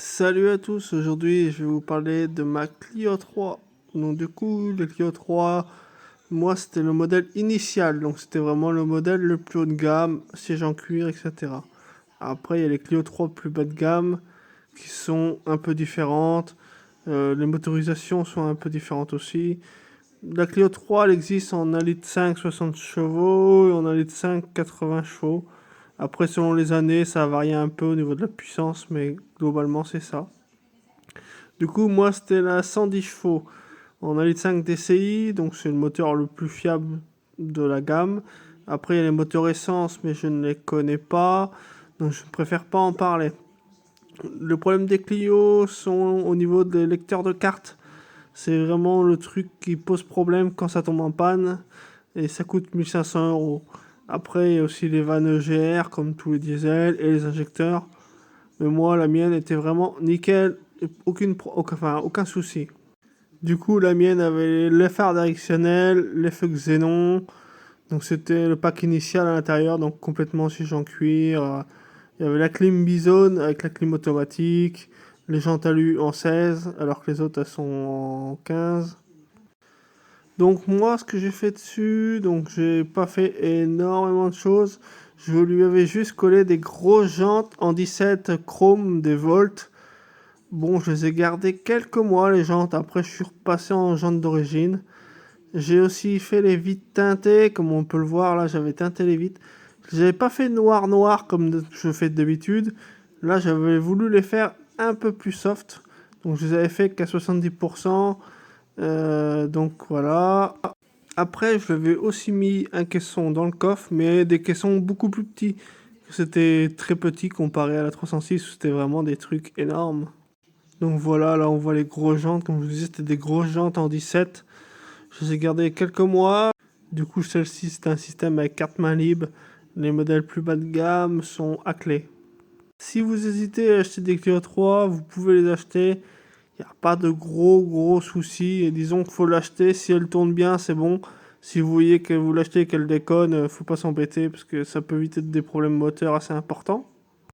Salut à tous, aujourd'hui je vais vous parler de ma Clio 3. Donc du coup, le Clio 3, moi c'était le modèle initial, donc c'était vraiment le modèle le plus haut de gamme, siège en cuir, etc. Après il y a les Clio 3 plus bas de gamme qui sont un peu différentes, les motorisations sont un peu différentes aussi. La Clio 3 elle existe en 1,5 litre 60 chevaux et en 1,5 litre 80 chevaux. Après selon les années ça varie un peu au niveau de la puissance, mais globalement c'est ça. Du coup, moi, c'était la 110 chevaux en 1,5 DCI, donc c'est le moteur le plus fiable de la gamme. Après, il y a les moteurs essence, mais je ne les connais pas, donc je préfère pas en parler. Le problème des Clio sont au niveau des lecteurs de cartes. C'est vraiment le truc qui pose problème quand ça tombe en panne, et ça coûte 1 500 euros. Après, il y a aussi les vannes EGR, comme tous les diesels, et les injecteurs. Mais moi, la mienne était vraiment nickel, aucun souci. Du coup, la mienne avait les phares directionnels, les feux xénon. Donc, c'était le pack initial à l'intérieur, donc complètement siège en cuir. Il y avait la clim Bizone avec la clim automatique, les jantes alu en 16, alors que les autres elles sont en 15. Donc, moi, ce que j'ai fait dessus, donc j'ai pas fait énormément de choses. Je lui avais juste collé des grosses jantes en 17 chrome des Volt. Bon, je les ai gardées quelques mois, les jantes. Après, je suis repassé en jantes d'origine. J'ai aussi fait les vitres teintées, comme on peut le voir là, j'avais teinté les vitres. Je les avais pas fait noir comme je fais d'habitude. Là, j'avais voulu les faire un peu plus soft. Donc, je les avais fait qu'à 70%. Donc, voilà. Après, je l'avais aussi mis un caisson dans le coffre, mais des caissons beaucoup plus petits. C'était très petit comparé à la 306, où c'était vraiment des trucs énormes. Donc voilà, là on voit les grosses jantes, comme je vous disais, c'était des grosses jantes en 17. Je les ai gardées quelques mois. Du coup, celle-ci, c'est un système avec carte main libre. Les modèles plus bas de gamme sont à clé. Si vous hésitez à acheter des Clio 3, vous pouvez les acheter. Il n'y a pas de gros soucis. Et disons qu'il faut l'acheter. Si elle tourne bien, c'est bon. Si vous voyez que vous l'achetez et qu'elle déconne, faut pas s'embêter parce que ça peut éviter des problèmes moteurs assez importants.